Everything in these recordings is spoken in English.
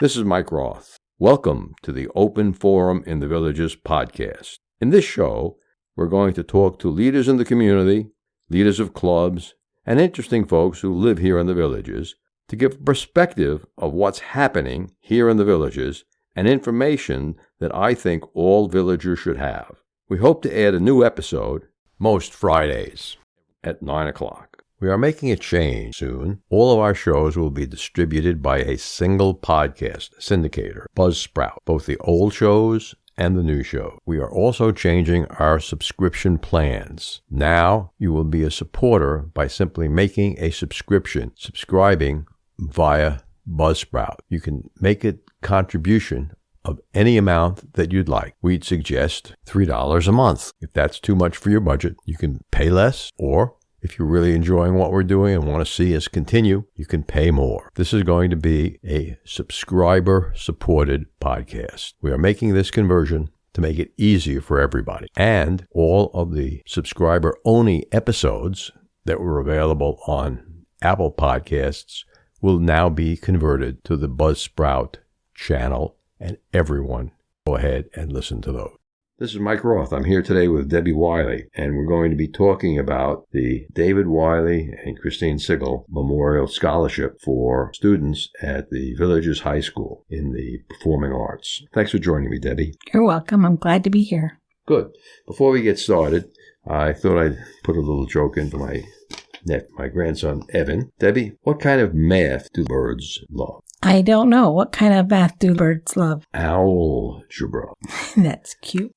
This is Mike Roth. Welcome to the Open Forum in the Villages podcast. In this show, we're going to talk to leaders in the community, leaders of clubs, and interesting folks who live here in the villages to give perspective of what's happening here in the villages and information that I think all villagers should have. We hope to add a new episode most Fridays at 9 o'clock. We are making a change soon. All of our shows will be distributed by a single podcast syndicator, Buzzsprout, both the old shows and the new show. We are also changing our subscription plans. Now you will be a supporter by simply making a subscribing via Buzzsprout. You can make a contribution of any amount that you'd like. We'd suggest $3 a month. If that's too much for your budget, you can pay less, or if you're really enjoying what we're doing and want to see us continue, you can pay more. This is going to be a subscriber-supported podcast. We are making this conversion to make it easier for everybody. And all of the subscriber-only episodes that were available on Apple Podcasts will now be converted to the Buzzsprout channel, and everyone go ahead and listen to those. This is Mike Roth. I'm here today with Debbie Wiley, and we're going to be talking about the David Wiley and Christine Sigel Memorial Scholarship for students at the Villages High School in the Performing Arts. Thanks for joining me, Debbie. You're welcome. I'm glad to be here. Good. Before we get started, I thought I'd put a little joke into my grandson, Evan. Debbie, what kind of math do birds love? I don't know. What kind of math do birds love? Algebra. That's cute.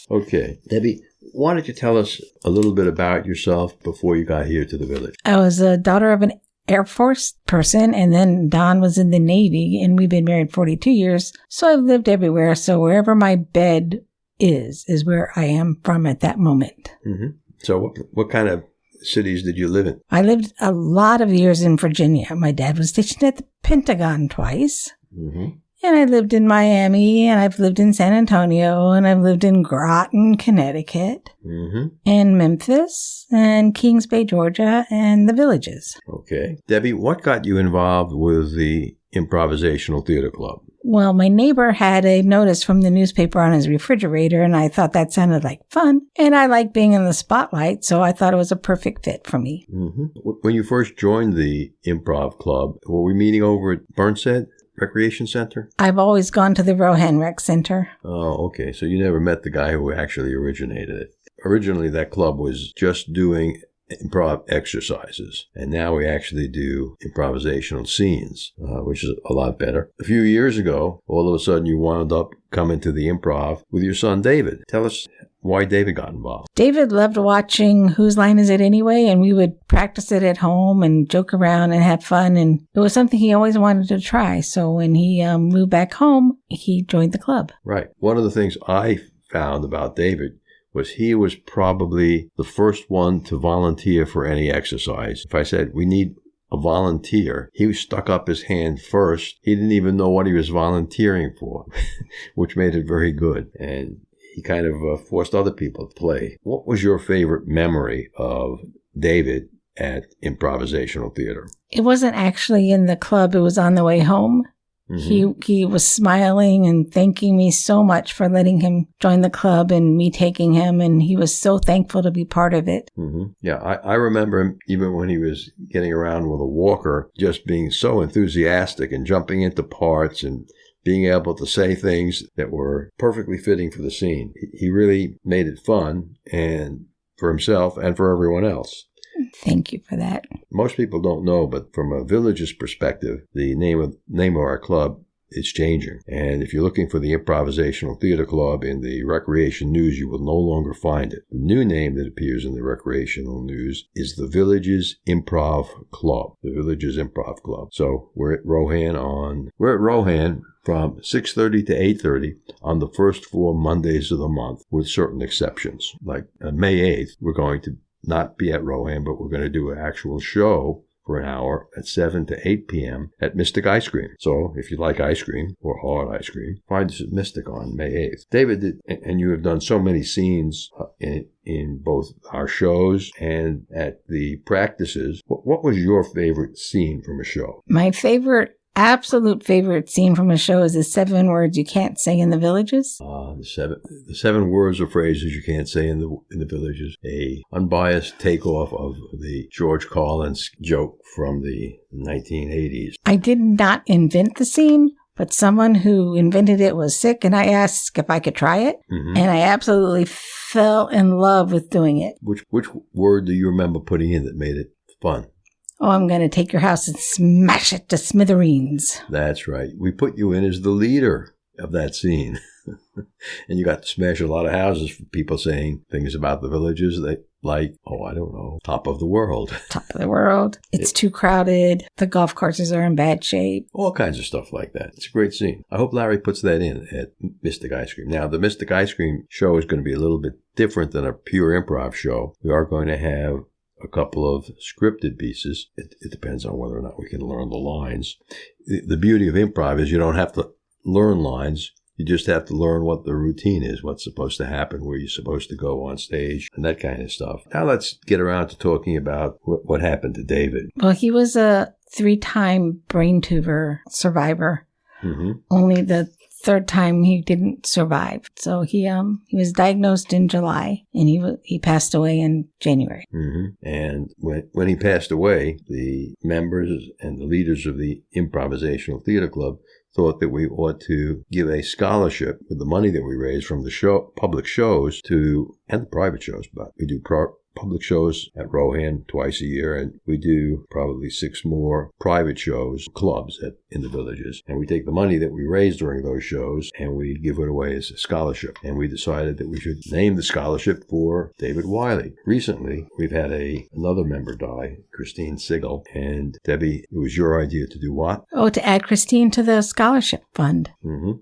Okay. Debbie, why don't you tell us a little bit about yourself before you got here to the village? I was a daughter of an Air Force person, and then Don was in the Navy, and we've been married 42 years. So I've lived everywhere. So wherever my bed is where I am from at that moment. Mm-hmm. So what kind of cities did you live in? I lived a lot of years in Virginia. My dad was stationed at the Pentagon twice. Mm-hmm. And I lived in Miami, and I've lived in San Antonio, and I've lived in Groton, Connecticut, mm-hmm. and Memphis, and Kings Bay, Georgia, and the Villages. Okay. Debbie, what got you involved with the Improvisational Theater Club? Well, my neighbor had a notice from the newspaper on his refrigerator, and I thought that sounded like fun. And I like being in the spotlight, so I thought it was a perfect fit for me. Mm-hmm. When you first joined the improv club, were we meeting over at Burnside Recreation Center? I've always gone to the Rohan Rec Center. Oh, okay. So you never met the guy who actually originated it. Originally, that club was just doing improv exercises, and now we actually do improvisational scenes, which is a lot better. A few years ago, all of a sudden you wound up coming to the improv with your son David. Tell us why David got involved. David loved watching Whose Line Is It Anyway, and we would practice it at home and joke around and have fun, and it was something he always wanted to try. So when he moved back home, he joined the club. Right. One of the things I found about David was he was probably the first one to volunteer for any exercise. If I said, we need a volunteer, he stuck up his hand first. He didn't even know what he was volunteering for, which made it very good. And he kind of forced other people to play. What was your favorite memory of David at improvisational theater? It wasn't actually in the club. It was on the way home. Mm-hmm. He was smiling and thanking me so much for letting him join the club and me taking him, and he was so thankful to be part of it. Mm-hmm. Yeah, I remember him even when he was getting around with a walker, just being so enthusiastic and jumping into parts and being able to say things that were perfectly fitting for the scene. He really made it fun, and for himself and for everyone else. Thank you for that. Most people don't know, but from a village's perspective, the name of our club is changing. And if you're looking for the Improvisational Theater Club in the Recreation News, you will no longer find it. The new name that appears in the Recreational News is the Villages Improv Club. The Villages Improv Club. So we're at Rohan from 6:30 to 8:30 on the first 4 Mondays of the month, with certain exceptions. Like May 8th, we're going to not be at Rohan, but we're going to do an actual show for an hour at 7 to 8 p.m. at Mystic Ice Cream. So if you like ice cream or hard ice cream, find us at Mystic on May 8th. David, and you have done so many scenes in both our shows and at the practices. What was your favorite scene from a show? My favorite absolute favorite scene from a show is the 7 words you can't say in the Villages. The seven words or phrases you can't say in the Villages. A unbiased takeoff of the George Carlin's joke from the 1980s. I did not invent the scene, but someone who invented it was sick, and I asked if I could try it, and I absolutely fell in love with doing it. Which word do you remember putting in that made it fun? Oh, I'm going to take your house and smash it to smithereens. That's right. We put you in as the leader of that scene. And you got to smash a lot of houses for people saying things about the Villages like, top of the world. Top of the world. It's too crowded. The golf courses are in bad shape. All kinds of stuff like that. It's a great scene. I hope Larry puts that in at Mystic Ice Cream. Now, the Mystic Ice Cream show is going to be a little bit different than a pure improv show. We are going to have a couple of scripted pieces. It depends on whether or not we can learn the lines. The beauty of improv is you don't have to learn lines. You just have to learn what the routine is, what's supposed to happen, where you're supposed to go on stage, and that kind of stuff. Now let's get around to talking about what happened to David. Well, he was a 3-time brain tumor survivor. Only the 3rd time he didn't survive. So he was diagnosed in July, and he passed away in January. And when he passed away, the members and the leaders of the Improvisational Theater Club thought that we ought to give a scholarship with the money that we raise from the public shows and the private shows. But we do public shows at Rohan twice a year, and we do probably 6 more private shows, clubs in the Villages. And we take the money that we raise during those shows and we give it away as a scholarship. And we decided that we should name the scholarship for David Wiley. Recently, we've had another member die, Christine Sigel. And Debbie, it was your idea to do what? Oh, to add Christine to the scholarship fund.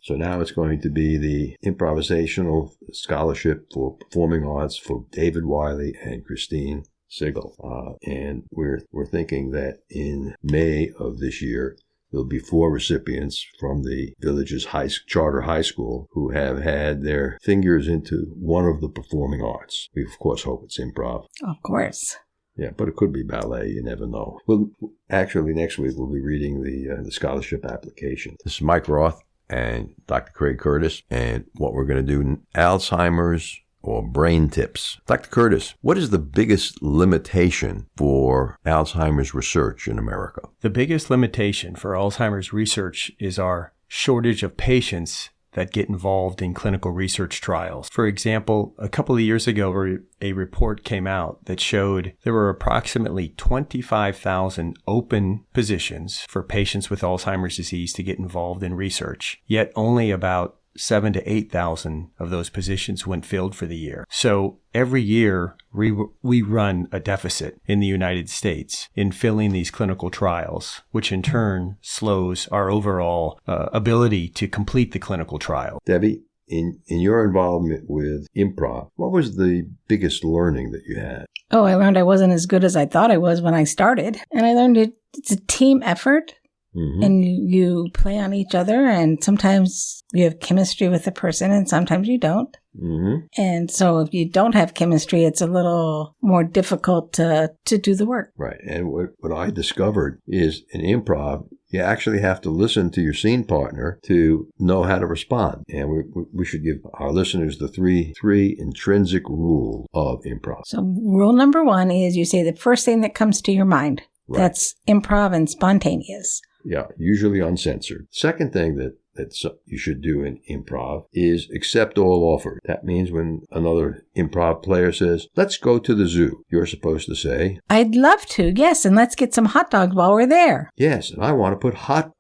So now it's going to be the Improvisational Scholarship for Performing Arts for David Wiley and Christine Sigel. And we're thinking that in May of this year, there'll be 4 recipients from the Villages Charter High School who have had their fingers into one of the performing arts. We, of course, hope it's improv. Of course. Yeah, but it could be ballet. You never know. Well, actually, next week we'll be reading the scholarship application. This is Mike Roth and Dr. Craig Curtis, and what we're going to do, Alzheimer's or brain tips. Dr. Curtis, what is the biggest limitation for Alzheimer's research in America? The biggest limitation for Alzheimer's research is our shortage of patients that get involved in clinical research trials. For example, a couple of years ago, a report came out that showed there were approximately 25,000 open positions for patients with Alzheimer's disease to get involved in research, yet only about 7,000 to 8,000 of those positions went filled for the year. So every year, we run a deficit in the United States in filling these clinical trials, which in turn slows our overall ability to complete the clinical trial. Debbie, in your involvement with improv, what was the biggest learning that you had? Oh, I learned I wasn't as good as I thought I was when I started. And I learned it's a team effort. And you play on each other, and sometimes you have chemistry with the person and sometimes you don't. And so if you don't have chemistry, it's a little more difficult to do the work. Right. And what I discovered is in improv, you actually have to listen to your scene partner to know how to respond. And we should give our listeners the three intrinsic rules of improv. So rule number 1 is you say the first thing that comes to your mind. Right. That's improv and spontaneous. Yeah, usually uncensored. Second thing that you should do in improv is accept all offers. That means when another improv player says, let's go to the zoo, you're supposed to say, I'd love to, yes, and let's get some hot dogs while we're there. Yes, and I want to put hot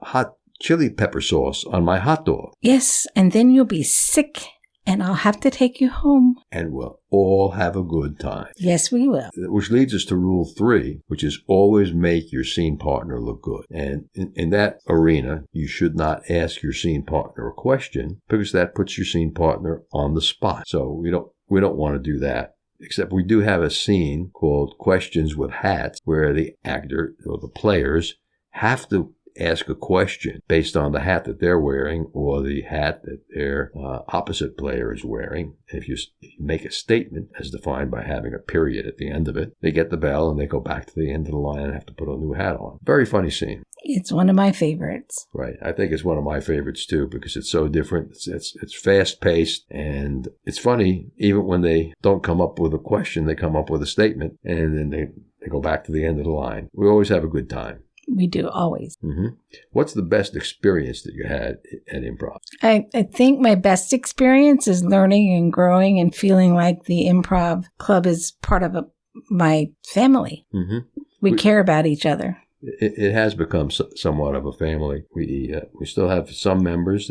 chili pepper sauce on my hot dog. Yes, and then you'll be sick, and I'll have to take you home. And we'll all have a good time. Yes, we will. Which leads us to rule 3, which is always make your scene partner look good. And in that arena, you should not ask your scene partner a question because that puts your scene partner on the spot. So we don't want to do that. Except we do have a scene called Questions with Hats where the actor or the players have to ask a question based on the hat that they're wearing or the hat that their opposite player is wearing. And if you make a statement as defined by having a period at the end of it, they get the bell and they go back to the end of the line and have to put a new hat on. Very funny scene. It's one of my favorites. Right. I think it's one of my favorites too because it's so different. It's fast paced and it's funny. Even when they don't come up with a question, they come up with a statement and then they go back to the end of the line. We always have a good time. We do, always. Mm-hmm. What's the best experience that you had at improv? I think my best experience is learning and growing and feeling like the improv club is part of my family. Mm-hmm. We care about each other. It has become somewhat of a family. We still have some members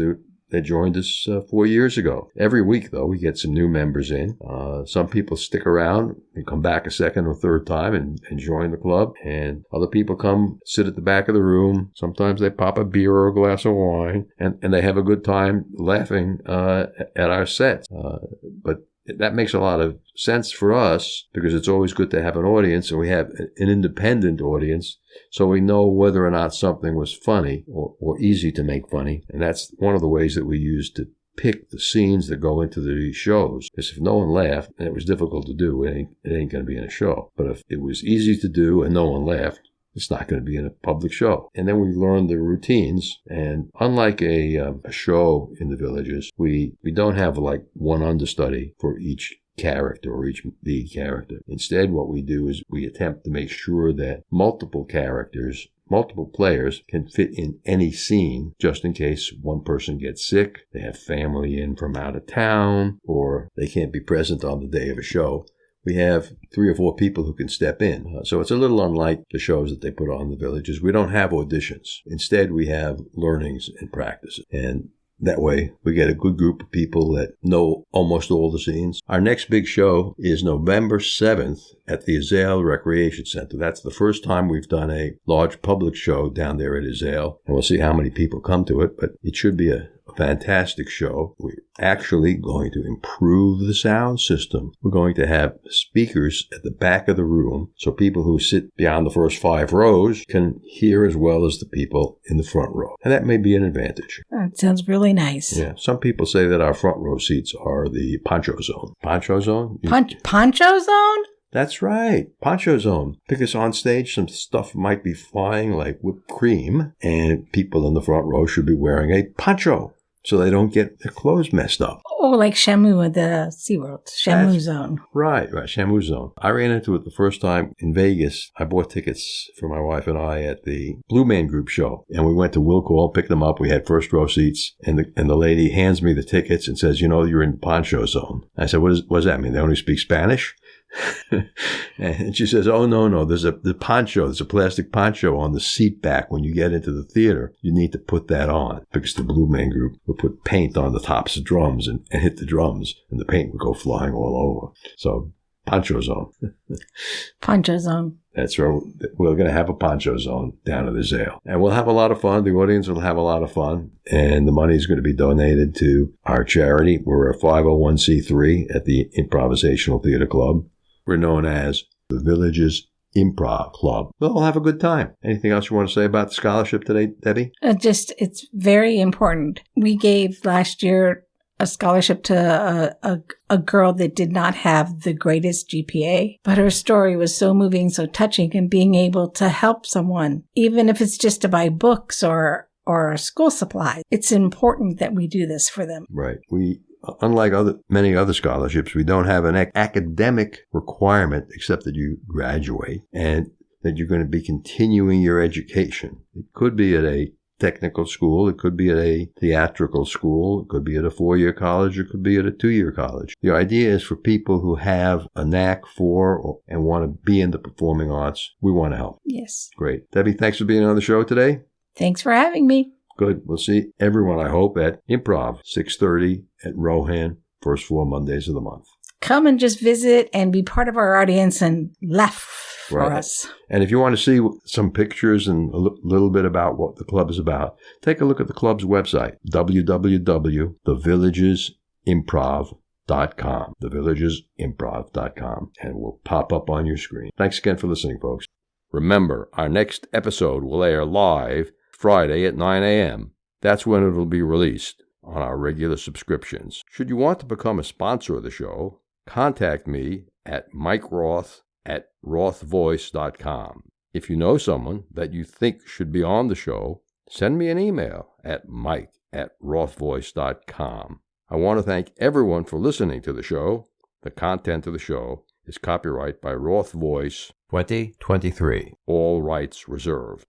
that joined us 4 years ago. Every week, though, we get some new members in. Some people stick around and come back a second or third time and join the club. And other people come sit at the back of the room. Sometimes they pop a beer or a glass of wine, and they have a good time laughing at our sets. But that makes a lot of sense for us because it's always good to have an audience, and we have an independent audience, so we know whether or not something was funny or easy to make funny. And that's one of the ways that we use to pick the scenes that go into these shows. Because if no one laughed, and it was difficult to do, it ain't going to be in a show. But if it was easy to do and no one laughed, it's not going to be in a public show. And then we learn the routines. And unlike a show in the Villages, we don't have like one understudy for each character or each lead character. Instead, what we do is we attempt to make sure that multiple characters, multiple players can fit in any scene just in case one person gets sick, they have family in from out of town, or they can't be present on the day of a show. We have 3 or 4 people who can step in. So it's a little unlike the shows that they put on in the Villages. We don't have auditions. Instead, we have learnings and practices. And that way, we get a good group of people that know almost all the scenes. Our next big show is November 7th at the Sigel Recreation Center. That's the first time we've done a large public show down there at Sigel. And we'll see how many people come to it, but it should be a fantastic show. We're actually going to improve the sound system. We're going to have speakers at the back of the room so people who sit beyond the first 5 rows can hear as well as the people in the front row. And that may be an advantage. That sounds really nice. Yeah. Some people say that our front row seats are the poncho zone. Poncho zone? Poncho zone? That's right. Poncho zone. Because on stage, some stuff might be flying like whipped cream, and people in the front row should be wearing a poncho so they don't get their clothes messed up. Oh, like Shamu at the SeaWorld. Shamu zone. Right. Shamu zone. I ran into it the first time in Vegas. I bought tickets for my wife and I at the Blue Man Group show. And we went to Will Call, picked them up. We had first row seats. And the lady hands me the tickets and says, you're in poncho zone. I said, what does that mean? They only speak Spanish? And she says, oh, no, there's a plastic poncho on the seat back. When you get into the theater, you need to put that on because the Blue Man Group would put paint on the tops of drums and hit the drums, and the paint would go flying all over. So, poncho zone. Poncho zone. That's where we're going to have a poncho zone down at the Sigel. And we'll have a lot of fun. The audience will have a lot of fun. And the money is going to be donated to our charity. We're a 501c3 at the Improvisational Theater Club. We're known as the Villages Improv Club. We'll have a good time. Anything else you want to say about the scholarship today, Debbie? It's very important. We gave last year a scholarship to a girl that did not have the greatest GPA, but her story was so moving, so touching, and being able to help someone, even if it's just to buy books or school supplies. It's important that we do this for them. Right. Unlike many other scholarships, we don't have an academic requirement except that you graduate and that you're going to be continuing your education. It could be at a technical school, it could be at a theatrical school, it could be at a 4-year college, it could be at a 2-year college. The idea is for people who have a knack for and want to be in the performing arts, we want to help. Yes. Great. Debbie, thanks for being on the show today. Thanks for having me. Good. We'll see everyone, I hope, at Improv, 6:30 at Rohan, first 4 Mondays of the month. Come and just visit and be part of our audience and laugh for us. And if you want to see some pictures and a little bit about what the club is about, take a look at the club's website, www.thevillagesimprov.com, thevillagesimprov.com, and it will pop up on your screen. Thanks again for listening, folks. Remember, our next episode will air live Friday at 9 a.m. That's when it will be released on our regular subscriptions. Should you want to become a sponsor of the show, contact me at Mike Roth at rothvoice.com. If you know someone that you think should be on the show, send me an email at mike@rothvoice.com. I want to thank everyone for listening to the show. The content of the show is copyright by Roth Voice 2023. All rights reserved.